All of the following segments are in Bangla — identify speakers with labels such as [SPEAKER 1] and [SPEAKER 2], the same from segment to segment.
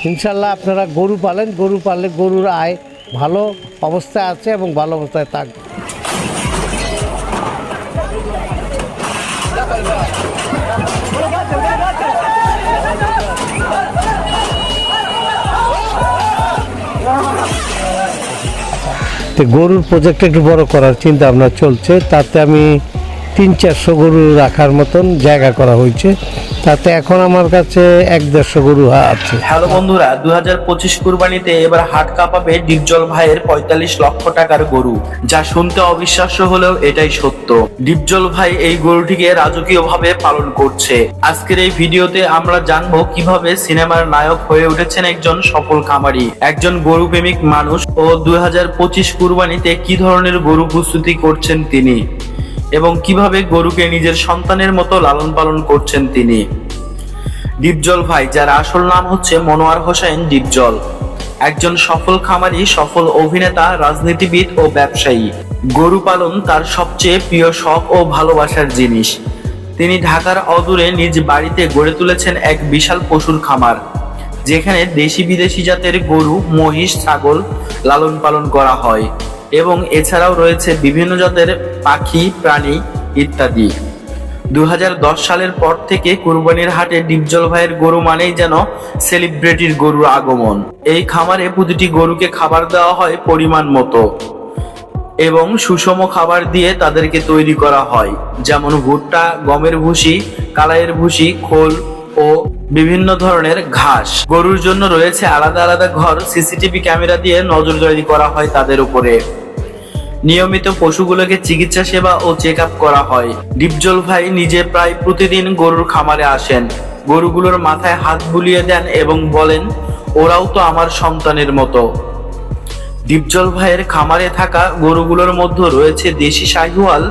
[SPEAKER 1] ইনশাল্লাহ আপনারা গরু পালেন, গরু পাললে গরুর আয় ভালো অবস্থায় আছে এবং ভালো অবস্থায় থাকবে। গরুর প্রজেক্ট একটু বড় করার চিন্তা ভাবনা চলছে, তাতে আমি 300-400 গরু রাখার মতন জায়গা করা হয়েছে, তাতে এখন আমার কাছে 100-150 গরু আছে।
[SPEAKER 2] হ্যালো বন্ধুরা, 2025 কুরবানিতে এবার হাট কাঁপাবে ডিপজল ভাইয়ের 45 লক্ষ টাকার গরু, যা শুনতে অবিশ্বাস্য হলেও এটাই সত্য। ডিপজল ভাই এই গরুটিকে রাজকীয়ভাবে পালন করছে। আজকের এই ভিডিওতে আমরা জানবো কিভাবে সিনেমার নায়ক হয়ে উঠেছেন একজন সফল খামারি, একজন গরু প্রেমিক মানুষ, ও 2025 কুরবানিতে কি ধরনের গরু প্রস্তুতি করছেন তিনি, এবং কিভাবে গরুকে নিজের সন্তানের মতো লালন পালন করছেন তিনি। ডিপজল ভাই, যার আসল নাম হচ্ছে মনোয়ার হোসেন ডিপজল, একজন সফল খামারি, সফল অভিনেতা, রাজনীতিবিদ ও ব্যবসায়ী। গরু পালন তার সবচেয়ে প্রিয় শখ ও ভালোবাসার জিনিস। তিনি ঢাকার অদূরে নিজ বাড়িতে গড়ে তুলেছেন এক বিশাল পশুর খামার, যেখানে দেশি বিদেশি জাতের গরু, মহিষ, ছাগল লালন পালন করা হয়, এবং এছাড়াও রয়েছে বিভিন্ন জাতের পাখি, প্রাণী ইত্যাদি। 2010 সালের পর থেকে কুরবানির হাটে ডিপজল ভাইয়ের গরু মানেই যেন সেলিব্রিটির গরুর আগমন। এই খামারে প্রতিটি গরুকে খাবার দেওয়া হয় পরিমাণ মতো, এবং সুষম খাবার দিয়ে তাদেরকে তৈরি করা হয়, যেমন ভুট্টা, গমের ভুসি, কালাইয়ের ভুসি, খোল ও বিভিন্ন ধরনের ঘাস। গরুর জন্য রয়েছে আলাদা আলাদা ঘর, সিসিটিভি ক্যামেরা দিয়ে নজরদারি করা হয় তাদের উপরে। নিয়মিত পশুগুলোকে চিকিৎসা সেবা ও চেক আপ করা হয়। ডিপজল ভাই নিজে প্রায় প্রতিদিন গরুর খামারে আসেন, গরুগুলোর মাথায় হাত বুলিয়ে দেন এবং বলেন, ওরাও তো আমার সন্তানের মতো। ডিপজল ভাইয়ের খামারে থাকা গরুগুলোর মধ্যে রয়েছে দেশি শাহিওয়াল,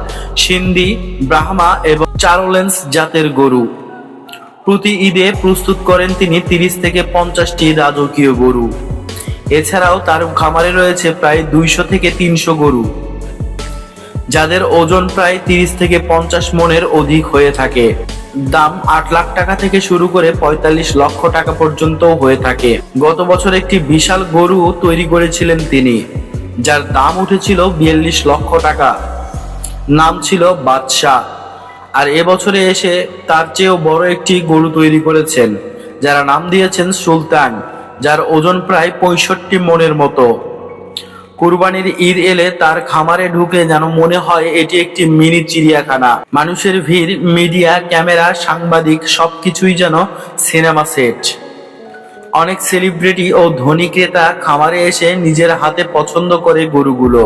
[SPEAKER 2] সিন্ধি, ব্রাহ্মা এবং চারোলেন্স জাতের গরু। প্রতি ঈদে প্রস্তুত করেন তিনি 30 থেকে 50টি রাজকীয় গরু। এছাড়াও তার খামারে রয়েছে প্রায় 200 থেকে 300 গরু, যাদের ওজন প্রায় 30 থেকে 50 মনের অধিক হয়ে থাকে। দাম 8 লাখ টাকা থেকে শুরু করে 45 লক্ষ টাকা পর্যন্ত হয়ে থাকে। গত বছর একটি বিশাল গরু তৈরি করেছিলেন তিনি, যার দাম উঠেছিল 42 লক্ষ টাকা। নাম ছিল বাদশাহ। আর এবছরে এসে তার চেয়েও বড় একটি গরু তৈরি করেছেন, যারা নাম দিয়েছেন সুলতান, যার ওজন প্রায় 65 মনের মতো। কুরবানির ঈদ এলে তার খামারে ঢুকে যেন মনে হয় এটি একটি মিনি চিড়িয়াখানা। মানুষের ভিড়, মিডিয়া, ক্যামেরা, সাংবাদিক সবকিছুই যেন সিনেমা সেট। অনেক সেলিব্রিটি ও ধনী ক্রেতা খামারে এসে নিজের হাতে পছন্দ করে গরুগুলো।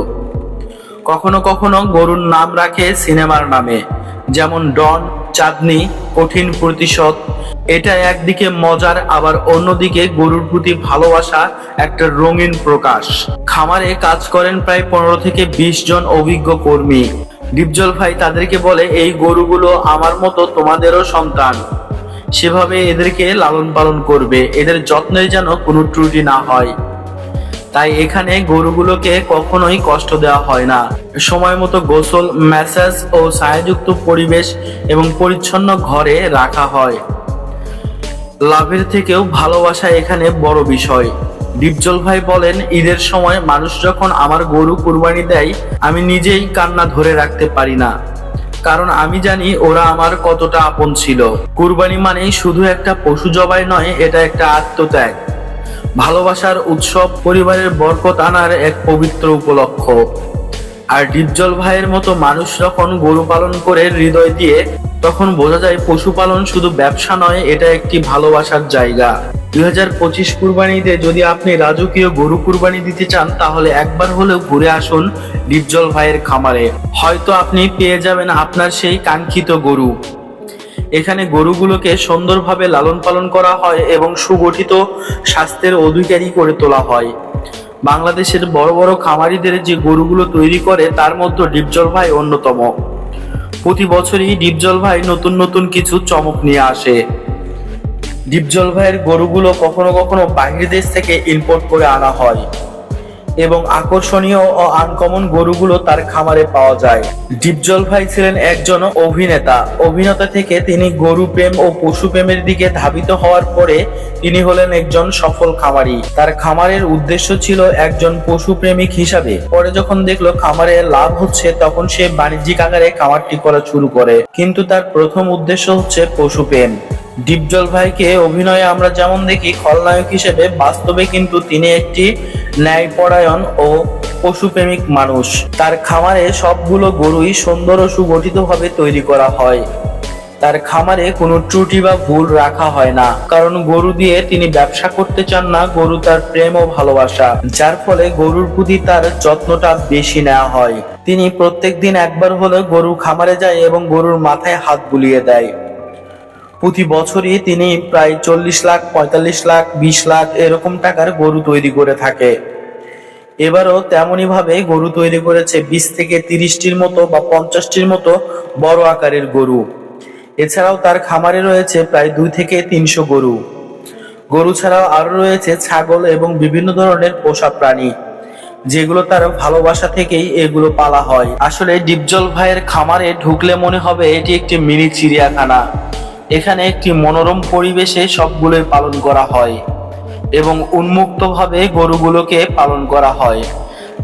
[SPEAKER 2] কখনো কখনো গরুর নাম রাখে সিনেমার নামে, যেমন ডন, চাঁদনি, কঠিন প্রতিশোধ। এটা একদিকে মজার, আবার অন্যদিকে গরুর প্রতি ভালোবাসা একটা রঙিন প্রকাশ। খামারে কাজ করেন প্রায় 15 থেকে 20 জন অভিজ্ঞ কর্মী। ডিপজল ভাই তাদেরকে বলে, এই গরুগুলো আমার মতো তোমাদেরও সন্তান, সেভাবে এদেরকে লালন পালন করবে, এদের যত্নের যেন কোনো ত্রুটি না হয়। তাই এখানে গরুগুলোকে কখনোই কষ্ট দেওয়া হয় না। সময় মতো গোসল, ম্যাসাজ ও ছায়াযুক্ত পরিবেশ এবং পরিচ্ছন্ন ঘরে রাখা হয়। লাভের থেকেও ভালোবাসা এখানে বড় বিষয়। ডিপজল ভাই বলেন, ঈদের সময় মানুষ যখন আমার গরু কুরবানি দেয়, আমি নিজেই কান্না ধরে রাখতে পারি না, কারণ আমি জানি ওরা আমার কতটা আপন ছিল। কুরবানি মানেই শুধু একটা পশু জবাই নয়, এটা একটা আত্মত্যাগ, ভালোবাসার উৎসব, পরিবারের বরকত আনার এক পবিত্র উপলক্ষ। আর ডিপজল ভাইয়ের মতো মানুষ যখন গরু পালন করে হৃদয় দিয়ে, তখন বোঝা যায় পশুপালন শুধু ব্যবসা নয়, এটা একটি ভালোবাসার জায়গা। 2025 কুরবানিতে যদি আপনি রাজকীয় গরু কুরবানি দিতে চান, তাহলে একবার হলেও ঘুরে আসুন ডিপজল ভাইয়ের খামারে। হয়তো আপনি পেয়ে যাবেন আপনার সেই কাঙ্ক্ষিত গরু। এখানে গরুগুলোকে সুন্দরভাবে লালন পালন করা হয় এবং সুগঠিত স্বাস্থ্যের অধিকারী করে তোলা হয়। বাংলাদেশের বড় বড় খামারিদের যে গরুগুলো তৈরি করে, তার মধ্যে ডিপজল ভাই অন্যতম। প্রতি বছরই ডিপজল ভাই নতুন নতুন কিছু চমক নিয়ে আসে। ডিপজল ভাইয়ের গরুগুলো কখনো কখনো বাহির দেশ থেকে ইম্পোর্ট করে আনা হয়। এবং আকর্ষণীয় ও আনকমন গরুগুলো তার খামারে পাওয়া যায়। ডিপজল ভাই ছিলেন একজন অভিনেতা থেকে তিনি গরু প্রেম ও পশু প্রেমের দিকে ধাবিত হওয়ার পরে তিনি হলেন একজন সফল খামারি। তার খামারের উদ্দেশ্য ছিল একজন পশু প্রেমিক হিসাবে। পরে যখন দেখলো খামারে লাভ হচ্ছে তখন সে বাণিজ্যিক আকারে খামারটি করা শুরু করে, কিন্তু তার প্রথম উদ্দেশ্য হচ্ছে পশু প্রেম। ডিপজল ভাইকে অভিনয়ে আমরা যেমন দেখি খলনায়ক হিসেবে, বাস্তবে কিন্তু তিনি একটি ন্যায়পরায়ণ ও পশুপ্রেমিক মানুষ। তার খামারে সবগুলো গরুই সুন্দর ও সুগঠিতভাবে তৈরি করা হয়। তার খামারে কোনো ত্রুটি বা ভুল রাখা হয় না, কারণ গরু দিয়ে তিনি ব্যবসা করতে চান না, গরু তার প্রেম ও ভালোবাসা, যার ফলে গরুর প্রতি তার যত্নটা বেশি নেওয়া হয়। তিনি প্রত্যেকদিন একবার হলে গরুর খামারে যায় এবং গরুর মাথায় হাত বুলিয়ে দেয়। প্রতি বছরই তিনি প্রায় 40 লাখ, 45 লাখ, 20 লাখ এরকম টাকার গরু তৈরি করে থাকে। এবারও তেমনই ভাবে গরু তৈরি করেছে 20 থেকে 30টির মতো বা 50টির মতো বড় আকারের গরু। এছাড়াও তার খামারে রয়েছে প্রায় 2 থেকে 300 গরু ছাড়াও আরো রয়েছে ছাগল এবং বিভিন্ন ধরনের পোষা প্রাণী, যেগুলো তার ভালোবাসা থেকেই এগুলো পালা হয়। আসলে ডিপজল ভাইয়ের খামারে ঢুকলে মনে হবে এটি একটি মিনি চিড়িয়াখানা। এখানে একটি মনোরম পরিবেশে সবগুলোই পালন করা হয় এবং উন্মুক্তভাবে গরুগুলোকে পালন করা হয়,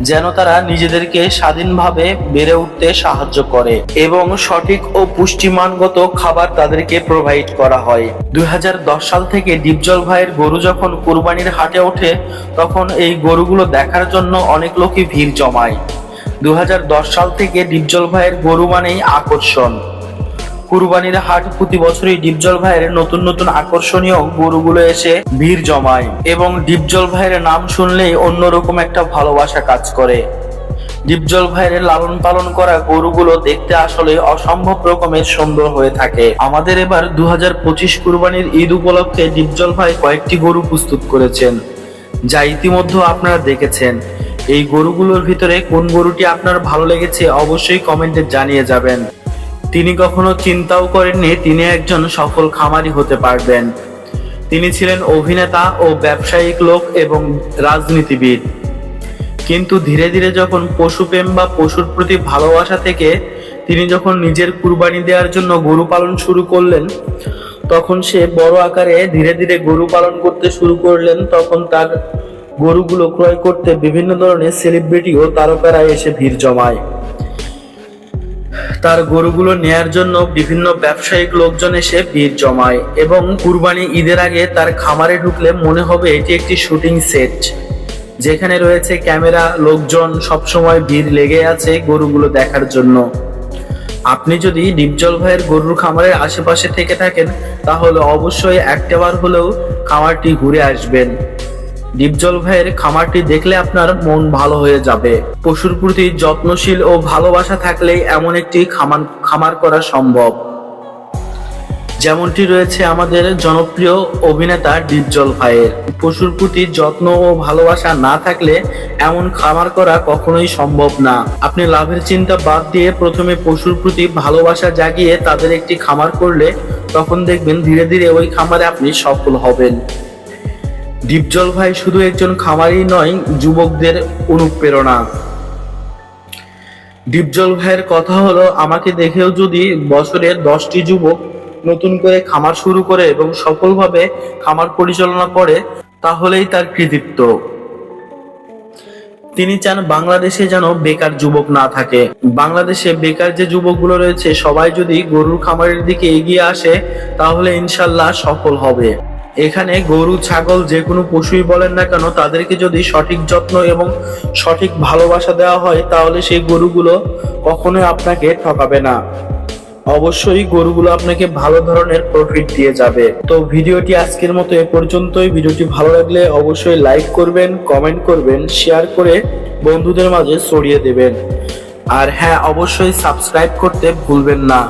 [SPEAKER 2] যেন তারা নিজেদেরকে স্বাধীনভাবে বেড়ে উঠতে সাহায্য করে এবং সঠিক ও পুষ্টিমানগত খাবার তাদেরকে প্রোভাইড করা হয়। 2010 সাল থেকে ডিপজল ভাইয়ের গরু যখন কুরবানির হাটে ওঠে তখন এই গরুগুলো দেখার জন্য অনেক লোকই ভিড় জমায়। 2010 সাল থেকে ডিপজল ভাইয়ের গরু মানেই আকর্ষণ। কুরবানির হাট প্রতি বছরই ডিপজল ভাইয়ের নতুন নতুন আকর্ষণীয় গরুগুলো এসে ভিড় জমায় এবং ডিপজল ভাইয়ের নাম শুনলেই অন্যরকম একটা ভালোবাসা কাজ করে। ডিপজল ভাইয়ের লালন পালন করা গরুগুলো দেখতে আসলে অসম্ভব রকমের সুন্দর হয়ে থাকে। আমাদের এবার 2025 কুরবানির ঈদ উপলক্ষে ডিপজল ভাই কয়েকটি গরু প্রস্তুত করেছেন, যা ইতিমধ্যে আপনারা দেখেছেন। এই গরুগুলোর ভিতরে কোন গরুটি আপনার ভালো লেগেছে অবশ্যই কমেন্টে জানিয়ে যাবেন। তিনি কখনো চিন্তাও করেননি তিনি একজন সফল খামারি হতে পারবেন। তিনি ছিলেন অভিনেতা ও ব্যবসায়িক লোক এবং রাজনীতিবিদ, কিন্তু ধীরে ধীরে যখন পশুপ্রেম বা পশুর প্রতি ভালোবাসা থেকে তিনি যখন নিজের কুরবানি দেওয়ার জন্য গরু পালন শুরু করলেন, তখন সে বড় আকারে ধীরে ধীরে গরু পালন করতে শুরু করলেন। তখন তার গরুগুলো ক্রয় করতে বিভিন্ন ধরনের সেলিব্রিটি ও তারকারা এসে ভিড় জমায়। তার গরুগুলো নেয়ার জন্য বিভিন্ন ব্যবসায়িক লোকজন এসে ভিড় জমায় এবং কুরবানি ঈদের আগে তার খামারে ঢুকলে মনে হবে এটি একটি শুটিং সেট, যেখানে রয়েছে ক্যামেরা, লোকজন, সবসময় ভিড় লেগে আছে গরুগুলো দেখার জন্য। আপনি যদি ডিপজল ভাইয়ের গরুর খামারের আশেপাশে থেকে থাকেন তাহলে অবশ্যই একটাবার হলেও খামারটি ঘুরে আসবেন। ডিপজল ভাইয়ের খামারটি দেখলে আপনার মন ভালো হয়ে যাবে। পশুর প্রতি যত্নশীল ও ভালোবাসা থাকলেই এমন একটি খামার করা সম্ভব, যেমনটি রয়েছে আমাদের জনপ্রিয় অভিনেতা ডিপজল ভাইয়ের। পশুর প্রতি যত্ন ও ভালোবাসা না থাকলে এমন খামার করা কখনোই সম্ভব না। আপনি লাভের চিন্তা বাদ দিয়ে প্রথমে পশুর প্রতি ভালোবাসা জাগিয়ে তাদের একটি খামার করলে তখন দেখবেন ধীরে ধীরে ওই খামারে আপনি সফল হবেন। ডিপজল ভাই শুধু একজন খামারই নয়, যুবকদের অনুপ্রেরণা। ডিপজল ভাইয়ের কথা হলো, আমাকে দেখেও যদি বছরের 10টি যুবক নতুন করে খামার শুরু করে এবং সফলভাবে খামার পরিচালনা করে তাহলেই তার কৃতিত্ব। তিনি চান বাংলাদেশে যেন বেকার যুবক না থাকে। বাংলাদেশে বেকার যে যুবকগুলো রয়েছে সবাই যদি গরুর খামারের দিকে এগিয়ে আসে তাহলে ইনশাল্লাহ সফল হবে। এখানে গরু, ছাগল যে কোনো পশুই বলেন না কেন, তাদেরকে যদি সঠিক যত্ন এবং সঠিক ভালোবাসা দেওয়া হয় তাহলে সেই গরুগুলো কখনোই আপনাকে ঠকাবে না। অবশ্যই গরুগুলো আপনাকে ভালো ধরনের প্রফিট দিয়ে যাবে। তো ভিডিওটি আজকের মতো এ পর্যন্তই। ভিডিওটি ভালো লাগলে অবশ্যই লাইক করবেন, কমেন্ট করবেন, শেয়ার করে বন্ধুদের মাঝে ছড়িয়ে দেবেন। আর হ্যাঁ, অবশ্যই সাবস্ক্রাইব করতে ভুলবেন না।